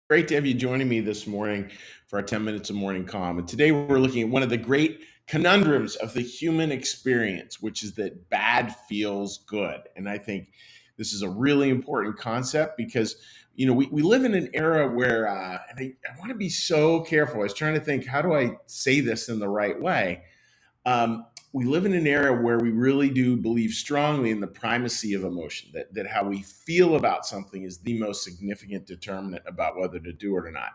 Great to have you joining me this morning for our 10 minutes of morning calm. And today we're looking at one of the great conundrums of the human experience, which is that bad feels good. And I think this is a really important concept because, we live in an era where, and I want to be so careful. I was trying to think, how do I say this in the right way? We live in an era where we really do believe strongly in the primacy of emotion, that how we feel about something is the most significant determinant about whether to do it or not.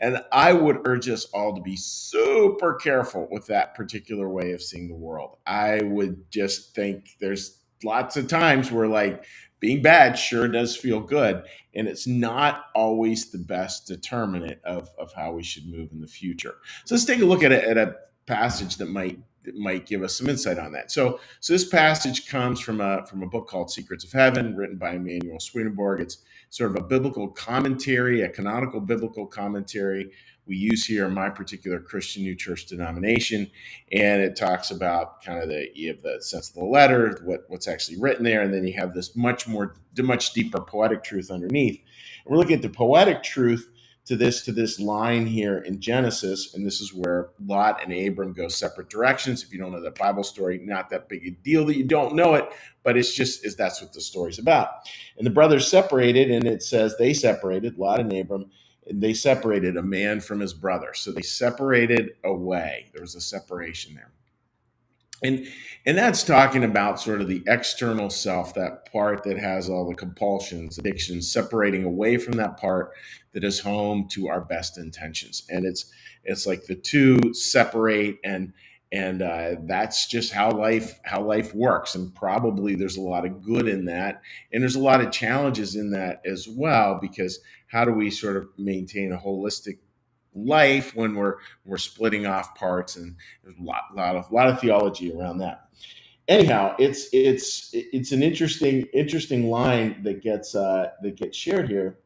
And I would urge us all to be super careful with that particular way of seeing the world. I would just think there's lots of times where, like, being bad sure does feel good. And it's not always the best determinant of how we should move in the future. So let's take a look at a passage that might give us some insight on that. So this passage comes from a book called Secrets of Heaven, written by Emanuel Swedenborg. It's sort of a biblical commentary, a canonical biblical commentary we use here in my particular Christian New Church denomination, and it talks about kind of you have the sense of the letter, what's actually written there, and then you have this much deeper poetic truth underneath. And we're looking at the poetic truth to this line here in Genesis, and this is where Lot and Abram go separate directions. If you don't know that Bible story, not that big a deal that you don't know it, but that's what the story's about. And the brothers separated, and it says they separated, Lot and Abram, and they separated a man from his brother. So they separated away. There was a separation there. And that's talking about sort of the external self, that part that has all the compulsions, addictions, separating away from that part that is home to our best intentions. And it's like the two separate, and that's just how life works. And probably there's a lot of good in that, and there's a lot of challenges in that as well, because how do we sort of maintain a holistic life when we're splitting off parts? And there's a lot of theology around that. Anyhow, it's an interesting line that gets shared here,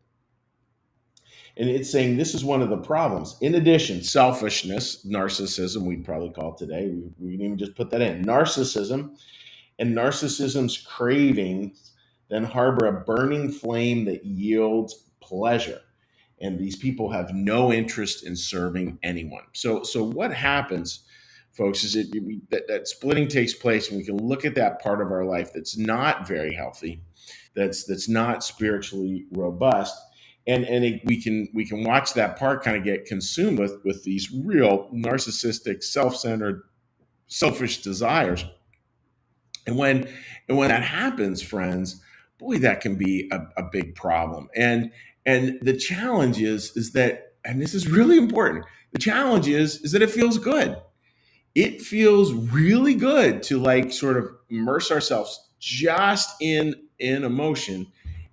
and it's saying this is one of the problems. In addition, selfishness, narcissism, we'd probably call it today. We can even just put that in narcissism, and narcissism's cravings then harbor a burning flame that yields pleasure, and these people have no interest in serving anyone. So what happens, folks, is that splitting takes place, and we can look at that part of our life that's not very healthy, that's not spiritually robust, and we can watch that part kind of get consumed with these real narcissistic, self-centered, selfish desires. And when that happens, friends, boy, that can be a big problem. And the challenge is that, and this is really important, the challenge is that it feels good. It feels really good to, like, sort of immerse ourselves just in emotion,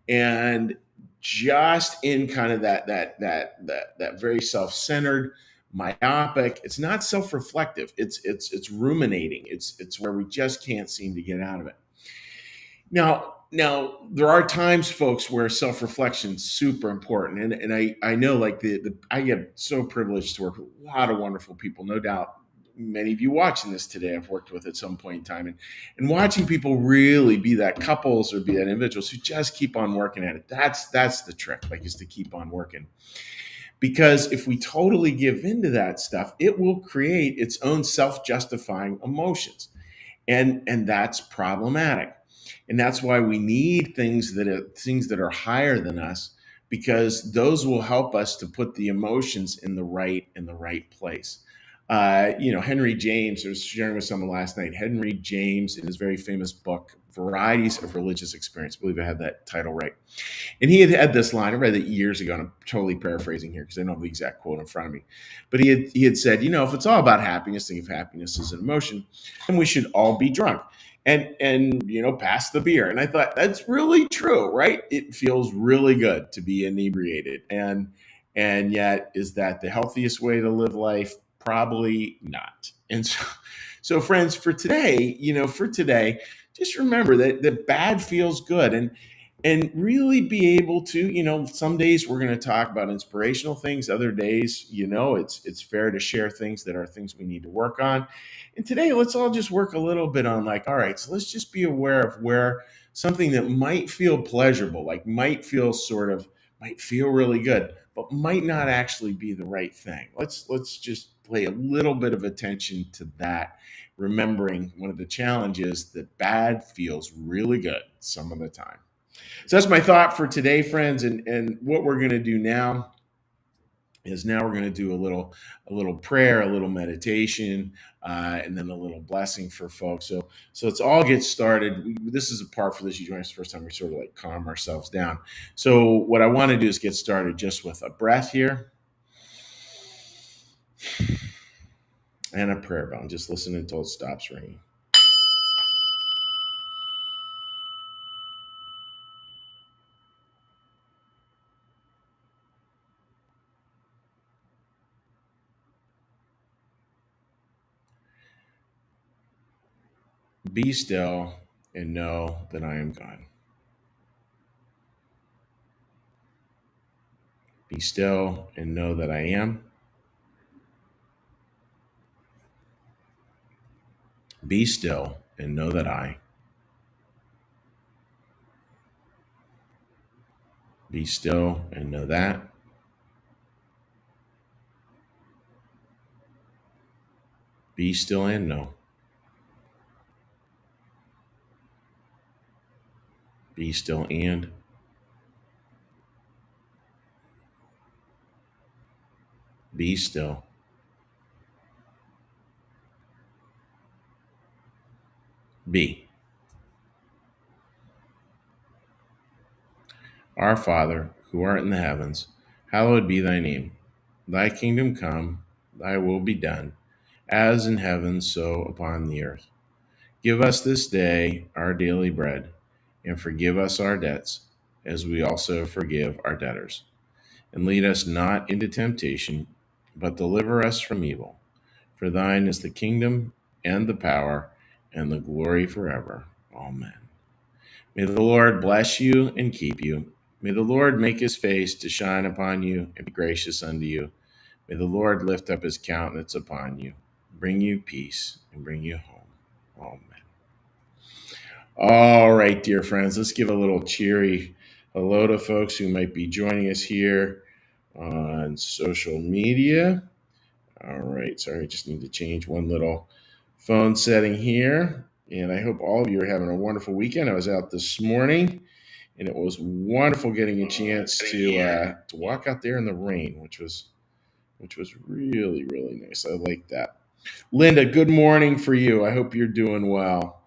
and just in kind of that very self-centered, myopic. It's not self-reflective. It's ruminating. It's where we just can't seem to get out of it. Now, there are times, folks, where self-reflection is super important, and I know, like, I get so privileged to work with a lot of wonderful people. No doubt, many of you watching this today I've worked with at some point in time, and watching people really be that couples or be that individuals who just keep on working at it. That's the trick, like, is to keep on working. Because if we totally give into that stuff, it will create its own self-justifying emotions, and that's problematic. And that's why we need things that are higher than us, because those will help us to put the emotions in the right place. Henry James, I was sharing with someone last night. Henry James, in his very famous book Varieties of Religious Experience, I believe I had that title right, and he had this line. I read it years ago, and I'm totally paraphrasing here because I don't have the exact quote in front of me. But he had said, if it's all about happiness, think of happiness as an emotion, then we should all be drunk and pass the beer. And I thought, that's really true, right? It feels really good to be inebriated, and yet, is that the healthiest way to live life? Probably not. And so friends, for today, just remember that bad feels good, and really be able to, some days we're going to talk about inspirational things. Other days, it's fair to share things that are things we need to work on. And today, let's all just work a little bit on, like, all right, so let's just be aware of where something that might feel pleasurable, like might feel really good, but might not actually be the right thing. Let's just pay a little bit of attention to that, remembering one of the challenges that bad feels really good some of the time. So that's my thought for today, friends. And what we're going to do now is now we're going to do a little prayer, a little meditation, and then a little blessing for folks. So let's all get started. This is a part for this. You join us the first time, we sort of like calm ourselves down. So what I want to do is get started just with a breath here and a prayer bell. Just listen until it stops ringing. Be still and know that I am God. Be still and know that I am. Be still and know that I. Be still and know that. Be still and know. Be still and. Be still. Be. Our Father, who art in the heavens, hallowed be thy name. Thy kingdom come, thy will be done, as in heaven, so upon the earth. Give us this day our daily bread, and forgive us our debts, as we also forgive our debtors. And lead us not into temptation, but deliver us from evil. For thine is the kingdom, and the power, and the glory forever. Amen. May the Lord bless you and keep you. May the Lord make his face to shine upon you and be gracious unto you. May the Lord lift up his countenance upon you, bring you peace, and bring you home. Amen. All right, dear friends, let's give a little cheery hello to folks who might be joining us here on social media. All right, sorry, I just need to change one little phone setting here. And I hope all of you are having a wonderful weekend. I was out this morning, and it was wonderful getting a chance to walk out there in the rain, which was really, really nice. I like that. Linda, good morning for you. I hope you're doing well.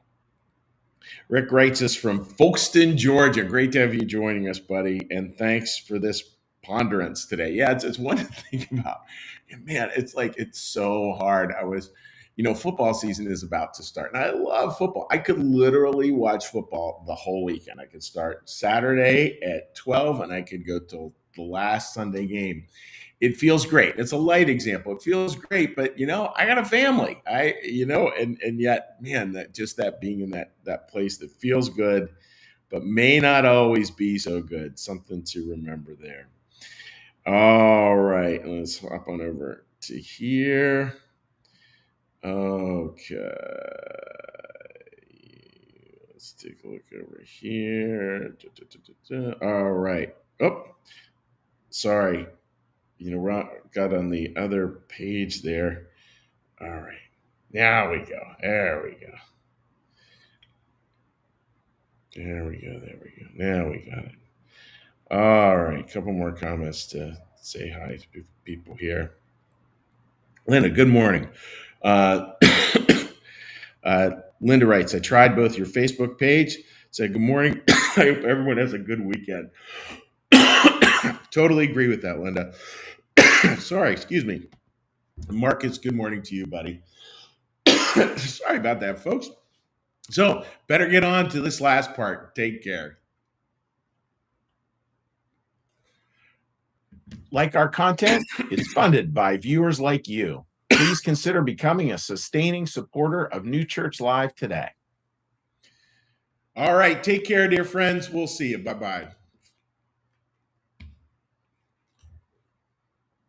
Rick writes us from Folkston, Georgia. Great to have you joining us, buddy. And thanks for this ponderance today. Yeah, it's one to think about. And man, it's like it's so hard. Football season is about to start. And I love football. I could literally watch football the whole weekend. I could start Saturday at 12 and I could go till the last Sunday game. It feels great. It's a light example. It feels great, but I got a family. And yet, man, that being in that place that feels good, but may not always be so good. Something to remember there. All right, let's hop on over to here. Okay, let's take a look over here. All right. Oh, sorry. Got on the other page there. All right. Now we go. There we go. There we go. There we go. Now we got it. All right. A couple more comments to say hi to people here. Linda, good morning. Linda writes, I tried both your Facebook page. Said, good morning. I hope everyone has a good weekend. Totally agree with that, Linda. Sorry, excuse me. Marcus, good morning to you, buddy. Sorry about that, folks. So, better get on to this last part. Take care. Like our content, it's funded by viewers like you. Please consider becoming a sustaining supporter of New Church Live today. All right, take care, dear friends. We'll see you. Bye-bye.